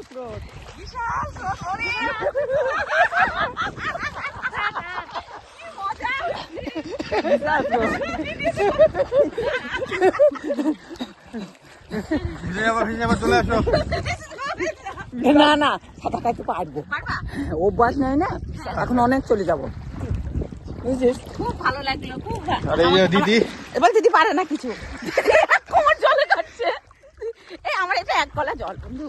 স্রোত। না না সাঁতার কাটতে পারবো, অভ্যাস নেই না, এখন অনেক চলে যাবো। বুঝছিস, খুব ভালো লাগলো, খুব ভালো। আরে দিদি, এবার দিদি পারে না কিছু, কোমর জলে কাটছে। এই আমার এটা এক গলা জল বন্ধু,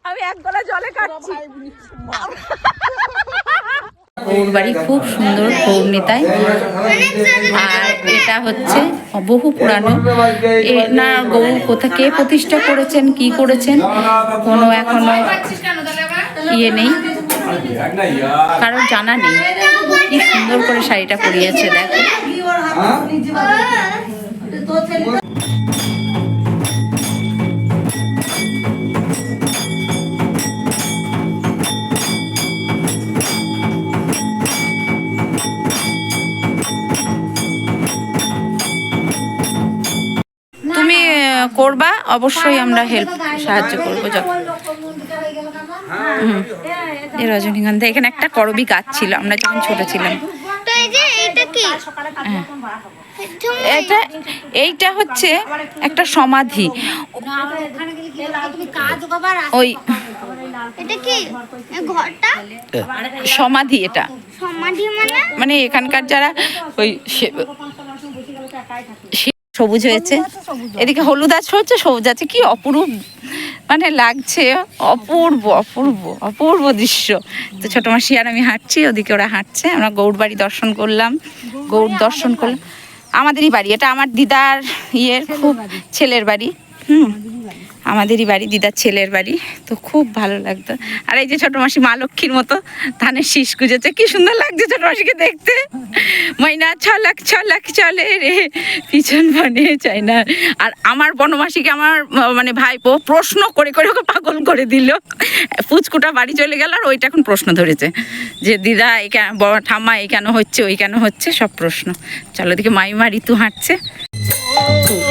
আমি এক গলা জলে কাটছি। গৌর বাড়ি খুব সুন্দর, গৌরনীতায়। আর এটা হচ্ছে বহু পুরানো। না গৌর কোথা কে প্রতিষ্ঠা করেছেন, কি করেছেন, কোনো এখনো ইয়ে নেই, কারোর জানা নেই। কি সুন্দর করে শাড়িটা পরিয়েছে দেখো। তুমি করবা, অবশ্যই আমরা সাহায্য করবো যখন। এই রজনীগন্ধা, এখানে একটা করবি গাছ ছিল আমরা যখন ছোট ছিলাম। এটা এইটা হচ্ছে একটা সমাধি। ওই সমাধি, এটা মানে এখানকার যারা ওই সবুজ হয়েছে, এদিকে হলুদ আছে, হচ্ছে সবুজ আছে, কি অপরূপ মানে লাগছে, অপূর্ব অপূর্ব অপূর্ব দৃশ্য। তো ছোট মাসি আর আমি হাঁটছি, ওদিকে ওরা হাঁটছে। আমরা গৌর বাড়ি দর্শন করলাম, গৌর দর্শন করলাম। আমাদেরই বাড়ি এটা, আমার দিদার ইয়ের খুব ছেলের বাড়ি। আমাদেরই বাড়ি, দিদার ছেলের বাড়ি। তো খুব ভালো লাগতো। আর এই যে ছোট মাসি মা লক্ষ্মীর মতো ধানের শীষ গুজেছে, কি সুন্দর লাগছে ছোট মাসিকে দেখতে। ময়না ছলাক ছলাক চলে রে পিছন বনে চাই না। আর আমার বনমাসিকে আমার মানে ভাইপো প্রশ্ন করে করে ওকে পাগল করে দিল। পুচকুটা বাড়ি চলে গেল, আর ওইটা এখন প্রশ্ন ধরেছে যে দিদা এই ঠাম্মা এই কেন হচ্ছে, ওই কেন হচ্ছে, সব প্রশ্ন। চলো দিকে মাইমা ঋতু হাঁটছে।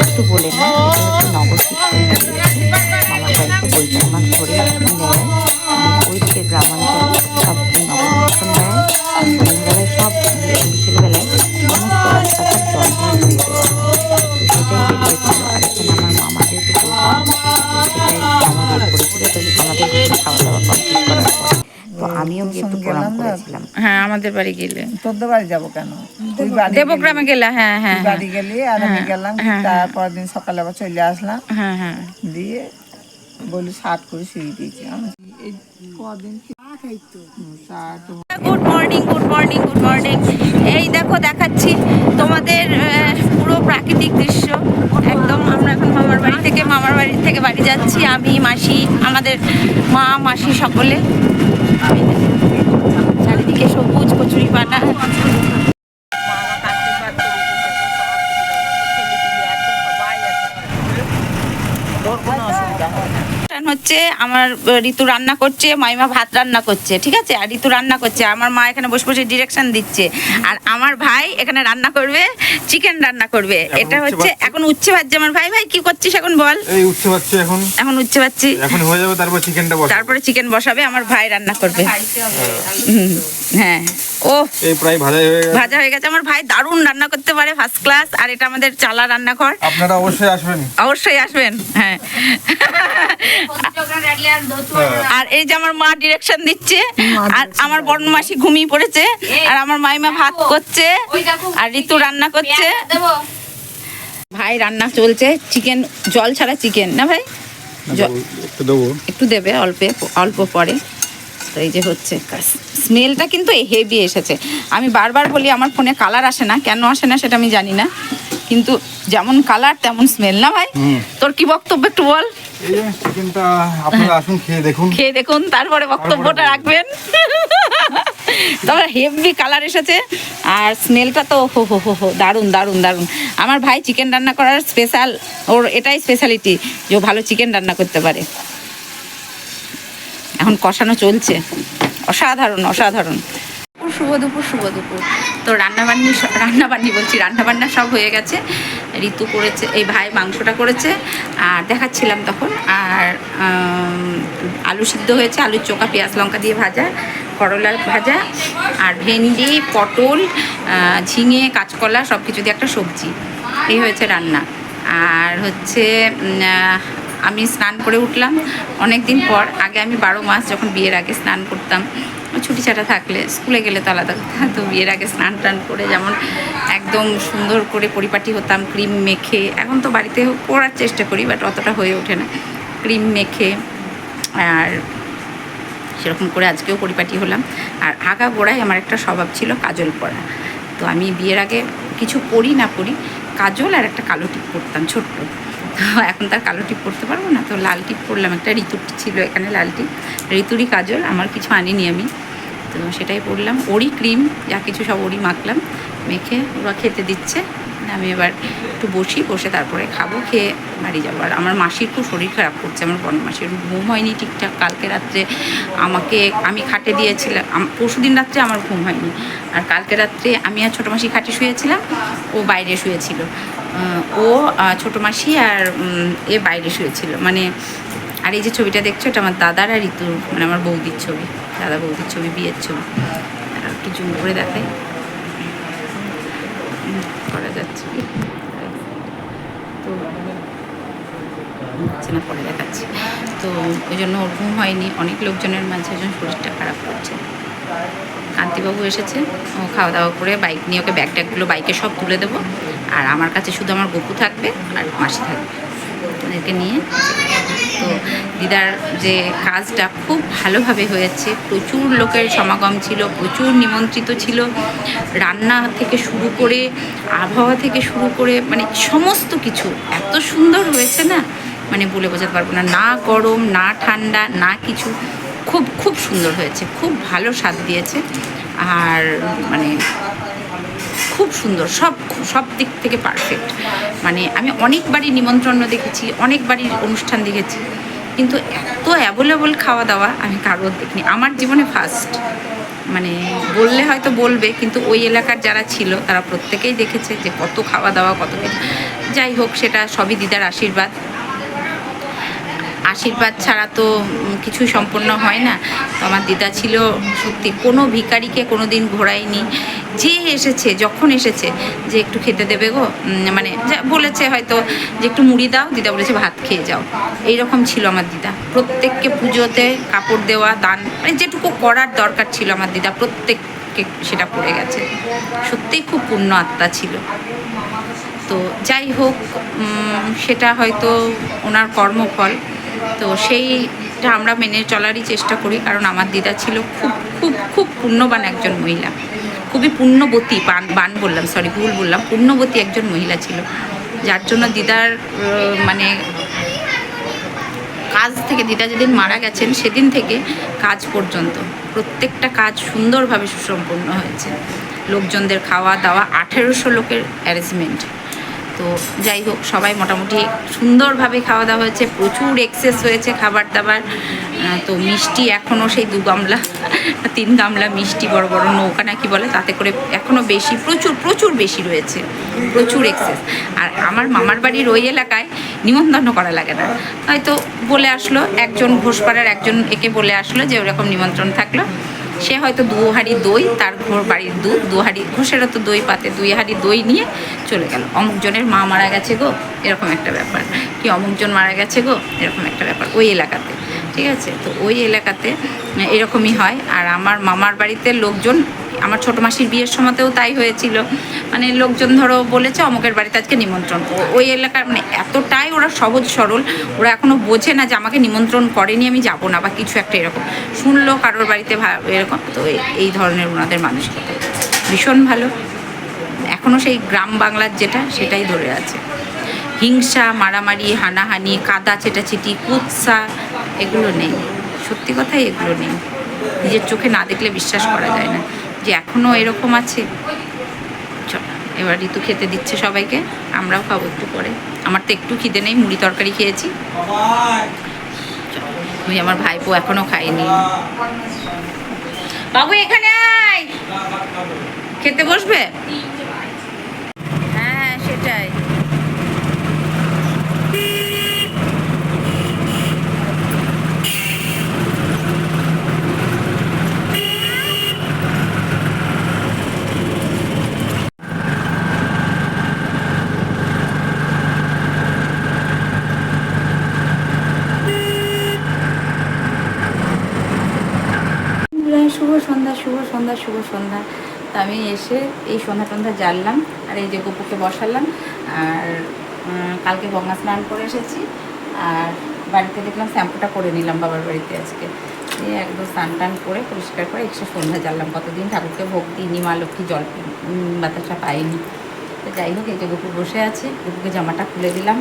একটু বলে না, বইটা আমার ধরে ওইদিকে গ্রামাঞ্চলে সব নবশিক্ষণ দেয়, সন্ধ্যাবেলায় সব বিকেলবেলায় সমস্ত রাস্তাঘাট জল দিয়ে ধুয়ে দেওয়া হয়। তো সেটাই বেরিয়েছিল। আর এখানে আমার মামা যেহেতু প্রোগ্রাম, সেটাই আমাদের করেছিল। তো আমাদের খাওয়া দাওয়া কমপ্লিট করার পরে তো আমিও গিয়ে একটু প্রণাম করেছিলাম। হ্যাঁ, আমাদের বাড়ি গেলে। তোদের বাড়ি যাবো কেন, দেবগ্রামে গেলে। হ্যাঁ হ্যাঁ, বাড়ি গেলি আর আমি গেলাম, তারপর দিন সকালে আবার চলে আসলাম। হ্যাঁ হ্যাঁ, দিয়ে বলি 60 করে সিঁড়ি দিয়েছি আমি। এই কদিন good morning, good morning, good morning. এই দেখো দেখাচ্ছি তোমাদের পুরো প্রাকৃতিক দৃশ্য একদম। আমরা এখন মামার বাড়ি থেকে বাড়ি যাচ্ছি, আমি মাসি, আমাদের মা মাসি সকলে। চারিদিকে সবুজ কচুরি পানা। হচ্ছে আমার ঋতু রান্না করছে, মাইমা ভাত রান্না করছে, ঠিক আছে, আর ঋতু রান্না করছে। আমার মা এখানে বসে বসে ডিরেকশন দিচ্ছে, আর আমার ভাই এখানে রান্না করবে, চিকেন রান্না করবে। এটা হচ্ছে এখন উচ্ছে ভাজছে আমার ভাই। ভাই কি করছিস এখন বল? এই উচ্ছে ভাজছি এখন উচ্ছে ভাজছি, এখন হয়ে যাবে, তারপর চিকেনটা বসাবো, তারপরে চিকেন বসাবে, আমার ভাই রান্না করবে। হ্যাঁ, ও এই প্রায় ভাজা হয়ে গেছে। আমার ভাই দারুণ রান্না করতে পারে, ফার্স্ট ক্লাস। আর এটা আমাদের চালা রান্নাঘর, আপনারা অবশ্যই আসবেন, অবশ্যই আসবেন। হ্যাঁ, আর এই যে আমার মা ডিরেকশন দিচ্ছে, আর আমার বড়মাসি ঘুমিয়ে পড়েছে, আর আমার মাইমা ভাত করছে, আর ঋতু রান্না করছে। ভাই রান্না চলছে, চিকেন জল ছাড়া চিকেন না ভাই, একটু দেবে অল্প পরে। তো এই যে হচ্ছে স্মেলটা কিন্তু হেভি এসেছে। আমি বারবার বলি আমার ফোনে কালার আসে না, কেন আসে না সেটা আমি জানি না, কিন্তু যেমন কালার তেমন স্মেল না ভাই। তোর কি বক্তব্য একটু বল। চিকেনটা আপনারা আসুন, খেয়ে দেখুন, তারপরে বক্তব্যটা রাখবেন। তবে হেভি কালার এসেছে, আর স্মেলটা তো হো হো হো হো দারুণ দারুণ দারুণ। আমার ভাই চিকেন রান্না করার স্পেশাল, ওর এটাই স্পেশালিটি যে ও ভালো চিকেন রান্না করতে পারে। এখন কষানো চলছে, অসাধারণ অসাধারণ। শুভ দুপুর। তো রান্নাবান্না বলছি, রান্নাবান্না সব হয়ে গেছে। ঋতু করেছে, এই ভাই মাংসটা করেছে আর দেখাচ্ছিলাম তখন। আর আলু সিদ্ধ হয়েছে, আলুর চোখা পেঁয়াজ লঙ্কা দিয়ে ভাজা, করলার ভাজা, আর ভেন্ডি, পটল, ঝিঙে, কাঁচকলা সব কিছু দিয়ে একটা সবজি। এই হয়েছে রান্না। আর হচ্ছে আমি স্নান করে উঠলাম অনেক দিন পর। আগে আমি 12 মাস যখন বিয়ের আগে স্নান করতাম, ছুটি ছাটা থাকলে, স্কুলে গেলে তো আলাদা কথা, তো বিয়ের আগে স্নান টান করে যেমন একদম সুন্দর করে পরিপাটি হতাম, ক্রিম মেখে। এখন তো বাড়িতে করার চেষ্টা করি, বাট অতটা হয়ে ওঠে না, ক্রিম মেখে। আর সেরকম করে আজকেও পরিপাটি হলাম। আর আগা গোড়ায় আমার একটা স্বভাব ছিল কাজল পরা। তো আমি বিয়ের আগে কিছু পরি না পরি, কাজল আর একটা কালো টিপ পরতাম ছোট্ট। তো এখন তার কালো টিপ পরতে পারবো না, তো লাল টিপ পরলাম। একটা ঋতুর ছিল এখানে লাল টিপ, ঋতুরই কাজল, আমার কিছু আনিনি আমি, তো সেটাই পরলাম। ওরই ক্রিম যা কিছু সব ওরই মাখলাম, মেখে ওরা খেতে দিচ্ছে। আমি এবার একটু বসে তারপরে খাবো, খেয়ে বাড়ি যাবো। আর আমার মাসির খুব শরীর খারাপ করছে, আমার বড় মাসির ঘুম হয়নি ঠিকঠাক। কালকে রাত্রে আমি খাটে দিয়েছিলাম, পরশু দিন রাত্রে আমার ঘুম হয়নি। আর কালকে রাত্রে আমি আর ছোটো মাসি খাটে শুয়েছিলাম, ও বাইরে শুয়েছিল। ও ছোটো মাসি আর এ বাইরে শুয়েছিল মানে। আর এই যে ছবিটা দেখছো, এটা আমার দাদার আর ঋতুর, মানে আমার বৌদির ছবি, দাদা বৌদির ছবি, বিয়ের ছবি। আর একটু জুম করে দেখাই, করা যাচ্ছে তো হচ্ছে না, পরে দেখাচ্ছি। তো ওই জন্য ওর ঘুম হয়নি, অনেক লোকজনের মাঝে ওই জন্য শরীরটা খারাপ করছে। কান্তিবাবু এসেছে, ও খাওয়া দাওয়া করে বাইক নিয়ে, ওকে ব্যাগ ট্যাগগুলো বাইকে সব তুলে দেবো। আর আমার কাছে শুধু আমার গপু থাকবে আর মাসি থাকবে, ওদেরকে নিয়ে। তো দিদার যে কাজটা খুব ভালোভাবে হয়েছে, প্রচুর লোকের সমাগম ছিল, প্রচুর নিমন্ত্রিত ছিল। রান্না থেকে শুরু করে, আবহাওয়া থেকে শুরু করে, মানে সমস্ত কিছু এত সুন্দর হয়েছে না, মানে বলে বোঝাতে পারবো না। না গরম, না ঠান্ডা, না কিছু, খুব খুব সুন্দর হয়েছে, খুব ভালো স্বাদ দিয়েছে। আর মানে খুব সুন্দর, সব দিক থেকে পারফেক্ট। মানে আমি অনেকবারই নিমন্ত্রণ দেখেছি, অনেকবারই অনুষ্ঠান দেখেছি, কিন্তু এত অ্যাভেলেবল খাওয়া দাওয়া আমি কারোর দেখিনি, আমার জীবনে ফার্স্ট। মানে বললে হয়তো বলবে, কিন্তু ওই এলাকার যারা ছিল তারা প্রত্যেকেই দেখেছে যে কত খাওয়া দাওয়া, কত কিছু। যাই হোক, সেটা সবই দিদার আশীর্বাদ। আশীর্বাদ ছাড়া তো কিছুই সম্পন্ন হয় না। তো আমার দিদা ছিল সত্যি, কোনো ভিখারিকে কোনো দিন ঘোরায়নি। যে এসেছে, যখন এসেছে যে একটু খেতে দেবে গো, মানে যা বলেছে হয়তো যে একটু মুড়ি দাও, দিদা বলেছে ভাত খেয়ে যাও, এইরকম ছিল আমার দিদা। প্রত্যেককে পুজোতে কাপড় দেওয়া, দান, মানে যেটুকু করার দরকার ছিল আমার দিদা প্রত্যেককে সেটা করে গেছে। সত্যিই খুব পূর্ণ আত্মা ছিল। তো যাই হোক, সেটা হয়তো ওনার কর্মফল, তো সেইটা আমরা মেনে চলারই চেষ্টা করি। কারণ আমার দিদা ছিল খুব খুব খুব পুণ্যবান একজন মহিলা, খুবই পুণ্যবতী, বান বললাম, সরি ভুল বললাম, পুণ্যবতী একজন মহিলা ছিল। যার জন্য দিদার মানে কাজ থেকে, দিদা যেদিন মারা গেছেন সেদিন থেকে কাজ পর্যন্ত প্রত্যেকটা কাজ সুন্দরভাবে সুসম্পন্ন হয়েছে। লোকজনদের খাওয়া দাওয়া, 1800 লোকের অ্যারেঞ্জমেন্ট। তো যাই হোক, সবাই মোটামুটি সুন্দরভাবে খাওয়া দাওয়া হয়েছে, প্রচুর এক্সেস হয়েছে খাবার দাবার। তো মিষ্টি এখনও সেই 2 গামলা 3 গামলা মিষ্টি, বড় বড় নৌকা নাকি বলে, তাতে করে এখনও বেশি, প্রচুর প্রচুর বেশি রয়েছে, প্রচুর এক্সেস। আর আমার মামার বাড়ির ওই এলাকায় নিমন্ত্রণ করা লাগে না, হয়তো বলে আসলো একজন, ঘোষপাড়ার একজন একে বলে আসলো যে ওরকম নিমন্ত্রণ থাকলো, সে হয়তো 2 হাঁড়ি দই, তার ঘর বাড়ির দুধ, 2 হাঁড়ি, ঘোষেরা তো দই পাতে, 2 হাঁড়ি দই নিয়ে চলে গেল। অমুকজনের মা মারা গেছে গো, এরকম একটা ব্যাপার, কি অমুকজন মারা গেছে গো, এরকম একটা ব্যাপার ওই এলাকাতে। ঠিক আছে, তো ওই এলাকাতে এরকমই হয়। আর আমার মামার বাড়িতে লোকজন, আমার ছোটো মাসির বিয়ের সময়তেও তাই হয়েছিল। মানে লোকজন ধরো বলেছে অমুকের বাড়িতে আজকে নিমন্ত্রণ, ওই এলাকার মানে এতটাই ওরা সহজ সরল, ওরা এখনও বোঝে না যে আমাকে নিমন্ত্রণ করেনি আমি যাব না বা কিছু একটা, এরকম শুনলো কারোর বাড়িতে এরকম। তো এই ধরনের ওনাদের মানসিকতা ভীষণ ভালো, এখনও সেই গ্রাম বাংলার যেটা সেটাই ধরে আছে। হিংসা, মারামারি, হানাহানি, কাদা ছেটাছিটি, কুৎসা, এগুলো নেই। সত্যি কথাই এগুলো নেই, নিজের চোখে না দেখলে বিশ্বাস করা যায় না যে এখনও এরকম আছে। চল, এবার ঋতু খেতে দিচ্ছে সবাইকে, আমরাও খাবো একটু পরে। আমার তো একটু খিদে নেই, মুড়ি তরকারি খেয়েছি। ওই আমার ভাইপো এখনও খায়নি। বাবু এখানে আয়, খেতে বসবে? হ্যাঁ সেটাই। সন্ধ্যা, শুভ সন্ধ্যা, শুভ সন্ধ্যা। তো আমি এসে এই সন্ধ্যা টন্ধ্যা জ্বাললাম, আর এই যে গপুকে বসালাম। আর কালকে গঙ্গা স্নান করে এসেছি, আর বাড়িতে দেখলাম শ্যাম্পুটা করে নিলাম বাবার বাড়িতে আজকে। দিয়ে একদম স্নান টান করে পরিষ্কার করে এসে সন্ধ্যা জ্বাললাম। কতদিন ঠাকুরকে ভোগ দিইনি, মা লক্ষ্মী জল বাতাসা পাইনি। তো যাই হোক, এই যে গপু বসে আছে, গপুকে জামাটা খুলে দিলাম,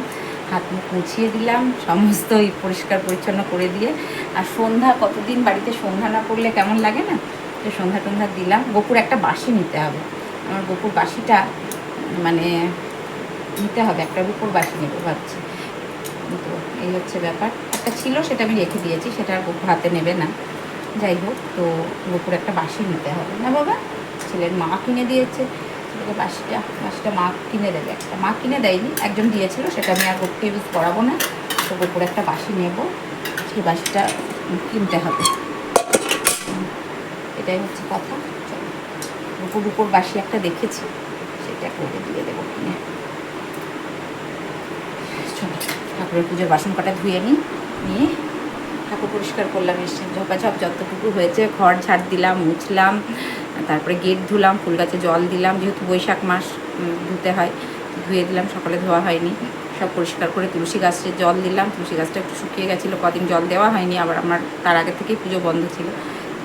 হাত মুখ মুছিয়ে দিলাম, সমস্ত পরিষ্কার পরিচ্ছন্ন করে দিয়ে। আর সন্ধ্যা, কতদিন বাড়িতে সন্ধ্যা না করলে কেমন লাগে না, তো সন্ধ্যা টন্ধ্যা দিলাম। গপুর একটা বাঁশি নিতে হবে, আমার গপুর বাঁশিটা মানে নিতে হবে, একটা গপুর বাঁশি নেবো ভাবছি। তো এই হচ্ছে ব্যাপার। একটা ছিল, সেটা আমি রেখে দিয়েছি, সেটা আর গপু হাতে নেবে না। যাই হোক, তো গপুর একটা বাঁশি নিতে হবে না বাবা, ছেলের মা কিনে দিয়েছে বাঁশিটা মা কিনে দেবে। একটা মা কিনে দেয়নি, একজন দিয়েছিল, সেটা আমি আর গপুকে ইউজ করাবো না। তো গপুর একটা বাঁশি নেব, সেই বাঁশিটা কিনতে হবে, এটাই হচ্ছে কথা। গপুর উপর বাঁশি একটা দেখেছি, সেটা করে দিয়ে দেবো কিনে। চলো, ঠাকুরের পুজোর বাসন কটা ধুয়ে নিয়ে ঠাকুর পরিষ্কার করলাম, এসে ঝপাঝপ যতটুকু হয়েছে ঘর ঝাড় দিলাম, মুছলাম, তারপরে গেট ধুলাম, ফুল গাছে জল দিলাম, যেহেতু বৈশাখ মাস ধুতে হয়, ধুয়ে দিলাম, সকালে ধোয়া হয়নি। সব পরিষ্কার করে তুলসী গাছে জল দিলাম, তুলসী গাছটা একটু শুকিয়ে গেছিলো, কদিন জল দেওয়া হয়নি, আবার আমার তার আগে থেকেই পুজো বন্ধ ছিল।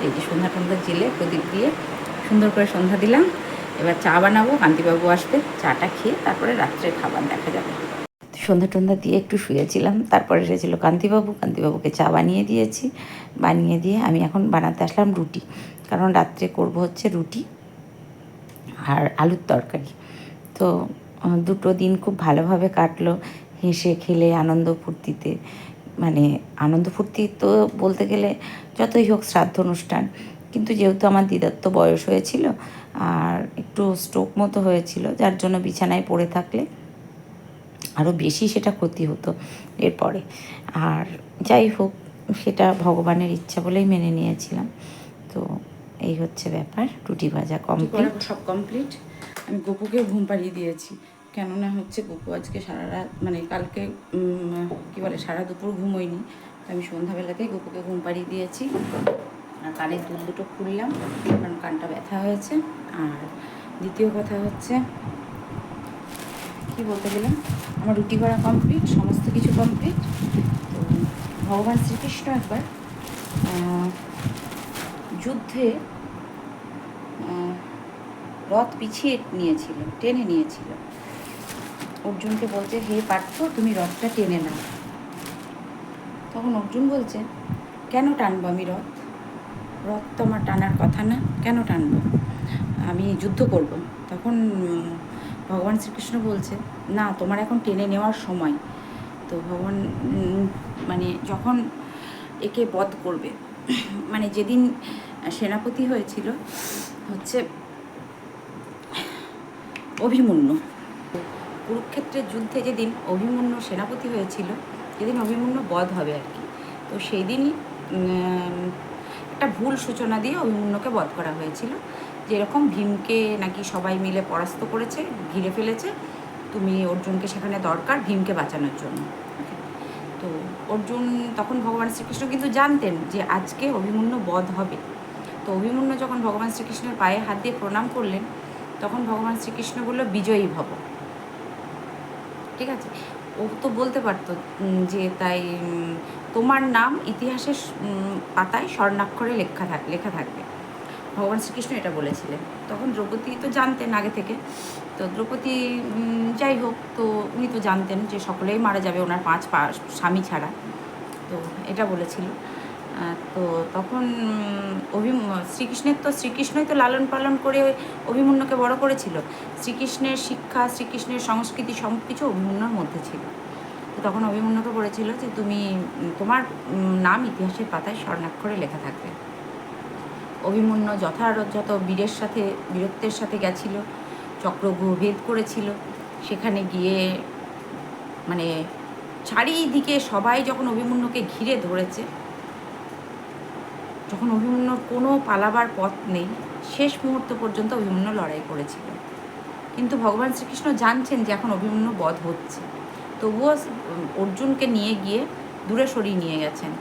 এই যে সন্ধ্যা টন্ধ্যা জেলে প্রদীপ দিয়ে সুন্দর করে সন্ধ্যা দিলাম। এবার চা বানাবো, কান্তিবাবু আসবে, চাটা খেয়ে তারপরে রাত্রে খাবার দেখা যাবে। সন্ধ্যা টন্ধ্যা দিয়ে একটু শুয়েছিলাম, তারপরে এসেছিলো কান্তিবাবুকে চা বানিয়ে দিয়েছি, বানিয়ে দিয়ে আমি এখন বানাতে আসলাম রুটি, কারণ রাত্রে করব হচ্ছে রুটি আর আলুর তরকারি। তো দুটো দিন খুব ভালোভাবে কাটলো, হেসে খেলে আনন্দ ফুর্তিতে। মানে আনন্দ ফুর্তি তো বলতে গেলে যতই হোক শ্রাদ্ধ অনুষ্ঠান, কিন্তু যেহেতু আমার দিদার তো বয়স হয়েছিল আর একটু স্ট্রোক মতো হয়েছিল, যার জন্য বিছানায় পড়ে থাকলে আরও বেশি সেটা ক্ষতি হতো এরপরে। আর যাই হোক, সেটা ভগবানের ইচ্ছা বলেই মেনে নিয়েছিলাম। তো এই হচ্ছে ব্যাপার, রুটি ভাজা কমপ্লিট, সব কমপ্লিট। আমি গপুকেও ঘুম পাড়িয়ে দিয়েছি, কেননা হচ্ছে গপু আজকে সারা রাত, মানে কালকে কী বলে সারা দুপুর ঘুমোয়নি। আমি সন্ধ্যাবেলাতেই গপুকে ঘুম পাড়িয়ে দিয়েছি। আর কানের দুল দুটো খুললাম, কারণ কানটা ব্যথা হয়েছে। আর দ্বিতীয় কথা হচ্ছে, কি বলতে গেলাম, আমার রুটি করা কমপ্লিট, সমস্ত কিছু কমপ্লিট। তো ভগবান শ্রীকৃষ্ণ একবার যুদ্ধে রথ পিছিয়ে নিয়েছিল, টেনে নিয়েছিল। অর্জুনকে বলছে, হে পার্থ, তুমি রথটা টেনে নাও। তখন অর্জুন বলছে, কেন টানবো আমি রথ তো আমার টানার কথা না, কেন টানবো, আমি যুদ্ধ করব। তখন ভগবান শ্রীকৃষ্ণ বলছে, না, তোমার এখন টেনে নেওয়ার সময়। তো ভগবান মানে যখন একে বধ করবে, মানে যেদিন সেনাপতি হয়েছিল হচ্ছে অভিমন্যু, কুরুক্ষেত্রের যুদ্ধে যেদিন অভিমন্যু সেনাপতি হয়েছিল, যেদিন অভিমন্যু বধ হবে আর কি, তো সেই দিনই একটা ভুল সূচনা দিয়ে অভিমন্যুকে বধ করা হয়েছিল। যেরকম ভীমকে নাকি সবাই মিলে পরাস্ত করেছে, ঘিরে ফেলেছে, তুমি অর্জুনকে সেখানে দরকার ভীমকে বাঁচানোর জন্য। তো অর্জুন, তখন ভগবান শ্রীকৃষ্ণ কিন্তু জানতেন যে আজকে অভিমন্যু বধ হবে। তো অভিমন্যু যখন ভগবান শ্রীকৃষ্ণের পায়ে হাত দিয়ে প্রণাম করলেন, তখন ভগবান শ্রীকৃষ্ণ বলল, বিজয়ী ভব। ঠিক আছে, ও তো বলতে পারতো যে তাই তোমার নাম ইতিহাসের পাতায় স্বর্ণাক্ষরে লেখা থাকবে। ভগবান শ্রীকৃষ্ণ এটা বলেছিলেন। তখন দ্রৌপদী তো জানতেন আগে থেকে। তো দ্রৌপদী, যাই হোক, তো উনি তো জানতেন যে সকলেই মারা যাবে ওনার 5 স্বামী ছাড়া, তো এটা বলেছিল। তো তখন শ্রীকৃষ্ণই তো লালন পালন করে অভিমন্যুকে বড় করেছিল। শ্রীকৃষ্ণের শিক্ষা, শ্রীকৃষ্ণের সংস্কৃতি সব কিছু অভিমন্যুর মধ্যে ছিল। তো তখন অভিমন্যুকে বলেছিল যে তুমি, তোমার নাম ইতিহাসের পাতায় স্বর্ণাক্ষরে লেখা থাকবে। অভিমন্যু যথাযথ বীরত্বের সাথে গেছিল, চক্রব্যূহ ভেদ করেছিল। সেখানে গিয়ে মানে চারিদিকে সবাই যখন অভিমন্যুকে ঘিরে ধরেছে, যখন অভিমন্যুর কোনো পালাবার পথ নেই, শেষ মুহূর্ত পর্যন্ত অভিমন্যু লড়াই করেছিল। কিন্তু ভগবান শ্রীকৃষ্ণ জানছেন যে এখন অভিমন্যু বধ হচ্ছে, তবুও অর্জুনকে নিয়ে গিয়ে দূরে সরিয়ে নিয়ে গেছেন।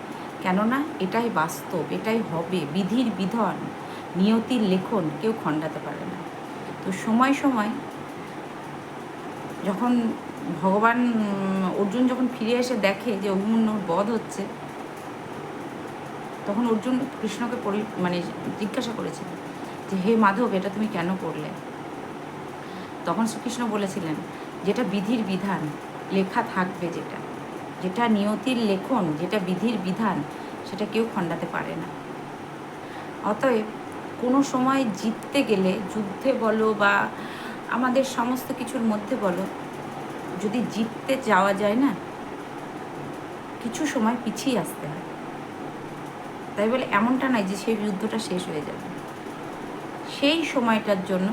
কেননা এটাই বাস্তব, এটাই হবে, বিধির বিধান। নিয়তির লেখন কেউ খণ্ডাতে পারে না। তো সময় সময় যখন ভগবান অর্জুন যখন ফিরে এসে দেখে যে অভিমন্যুর বধ হচ্ছে, তখন অর্জুন কৃষ্ণকে মানে জিজ্ঞাসা করেছিল যে হে মাধব, এটা তুমি কেন করলে? তখন শ্রীকৃষ্ণ বলেছিলেন, যেটা বিধির বিধান লেখা থাকবে, যেটা নিয়তির লেখন, যেটা বিধির বিধান, সেটা কেউ খণ্ডাতে পারে না। অতএব কোনো সময় জিততে গেলে, যুদ্ধে বলো বা আমাদের সমস্ত কিছুর মধ্যে বলো, যদি জিততে যাওয়া যায় না, কিছু সময় পিছিয়ে আসতে হয়। তাই বলে এমনটা নয় যে সেই যুদ্ধটা শেষ হয়ে যাবে, সেই সময়টার জন্য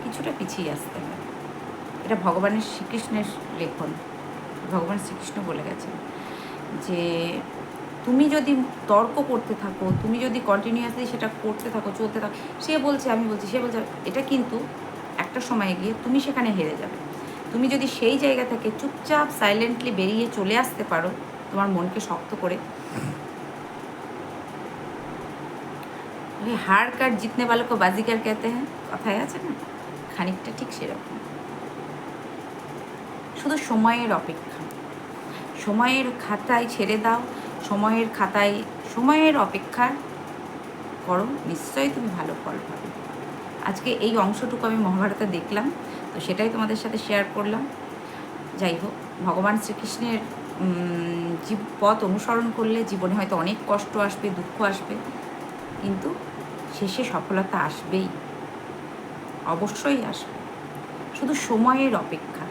কিছুটা পিছিয়ে আসতে হয়। এটা ভগবানের শ্রীকৃষ্ণের লেখন। ভগবান শ্রীকৃষ্ণ বলে গেছেন যে তুমি যদি তর্ক করতে থাকো, তুমি যদি কন্টিনিউয়াসলি সেটা করতে থাকো, চলতে থাকো, সে বলছে আমি বলছি, সে বলছে, এটা কিন্তু একটা সময়ে গিয়ে তুমি সেখানে হেরে যাবে। তুমি যদি সেই জায়গা থেকে চুপচাপ সাইলেন্টলি বেরিয়ে চলে আসতে পারো, তোমার মনকে শক্ত করে, হার কার জিতনে वालों को बाजीगर कहते हैं, কথায় আছে না, খানিকটা ঠিক সেরকম। শুধু সময়ের অপেক্ষা, সময়ের খাতায় ছেড়ে দাও, সময়ের খাতায় সময়ের অপেক্ষা করো, নিশ্চয়ই তুমি ভালো ফল পাবে। আজকে এই অংশটুকু আমি মহাভারতে দেখলাম, তো সেটাই তোমাদের সাথে শেয়ার করলাম। যাই হোক, ভগবান শ্রীকৃষ্ণের পথ অনুসরণ করলে জীবনে হয়তো অনেক কষ্ট আসবে, দুঃখ আসবে, কিন্তু শেষে সফলতা আসবেই, অবশ্যই আসবে। শুধু সময়ের অপেক্ষা,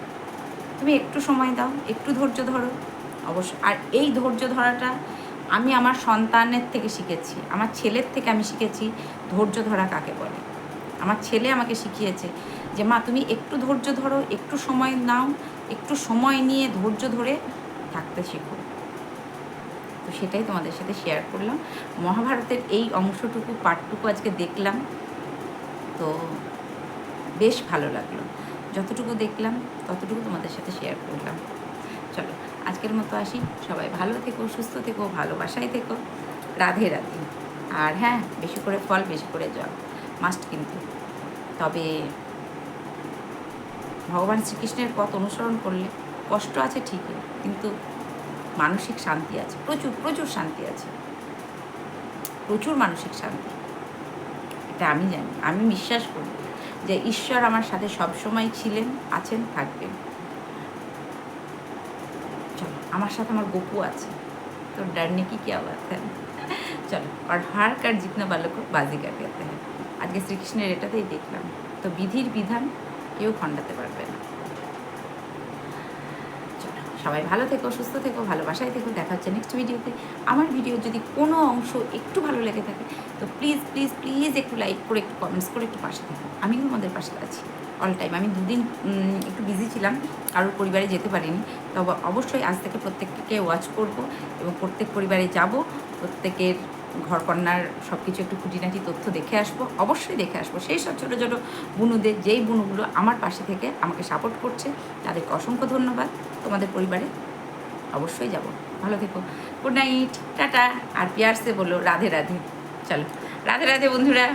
তুমি একটু সময় দাও, একটু ধৈর্য ধরো, অবশ্যই। আর এই ধৈর্য ধরাটা আমি আমার সন্তানের থেকে শিখেছি, আমার ছেলের থেকে আমি শিখেছি ধৈর্য ধরা কাকে বলে। আমার ছেলে আমাকে শিখিয়েছে যে মা তুমি একটু ধৈর্য ধরো, একটু সময় নাও, একটু সময় নিয়ে ধৈর্য ধরে থাকতে শেখো। তো সেটাই তোমাদের সাথে শেয়ার করলাম। মহাভারতের এই অংশটুকু, পার্টটুকু আজকে দেখলাম, তো বেশ ভালো লাগলো। যতটুকু দেখলাম ততটুকু তোমাদের সাথে শেয়ার করলাম। চলো আজকের মতো আসি, সবাই ভালো থেকো, সুস্থ থেকো, ভালোবাসায় থেকো, রাধে রাধে। আর হ্যাঁ, বেশি করে ফল, বেশি করে জল মাস্ট কিন্তু। তবে ভগবান শ্রীকৃষ্ণের পথ অনুসরণ করলে কষ্ট আছে ঠিকই, কিন্তু মানসিক শান্তি আছে, প্রচুর প্রচুর শান্তি আছে, প্রচুর মানসিক শান্তি। এটা আমি জানি, আমি বিশ্বাস করি যে ঈশ্বর আমার সাথে সবসময় ছিলেন, আছেন, থাকবেন। চলো, আমার সাথে আমার গপু আছে, তো डरने की क्या बात है। চলো, আর হার কার জিতনা वालों को बाजीगर कहते हैं। আজকে শ্রীকৃষ্ণের এটাতেই দেখলাম, তো বিধির বিধান কেউ খণ্ডাতে পারবে না। চলো, সবাই ভালো থেকো, সুস্থ থেকো, ভালোবাসায় থেকো। দেখা হচ্ছে নেক্সট ভিডিওতে। আমার ভিডিও যদি কোনো অংশ একটু ভালো লেগে থাকে, তো প্লিজ প্লিজ প্লিজ একটু লাইক করে, একটু কমেন্টস করে, একটু পাশে থাকো। আমিও তোমাদের পাশে আছি অল টাইম। আমি দুদিন একটু বিজি ছিলাম, কারোর পরিবারে যেতে পারিনি, তবে অবশ্যই আজ থেকে প্রত্যেককে ওয়াচ করব এবং প্রত্যেক পরিবারে যাব, প্রত্যেকের ঘরকন্যার সব কিছু একটু খুঁটিনাটি তথ্য দেখে আসবো, অবশ্যই দেখে আসবো। সেই সব ছোটো ছোটো বুনুদের, যেই বুনুগুলো আমার পাশে থেকে আমাকে সাপোর্ট করছে, তাদেরকে অসংখ্য ধন্যবাদ। তোমাদের পরিবারে অবশ্যই যাব। ভালো থেকো, গুড নাইট, টাটা। আর পিয়ার সে বলো রাধে রাধে। চলো, রাধে রাধে বন্ধুরা।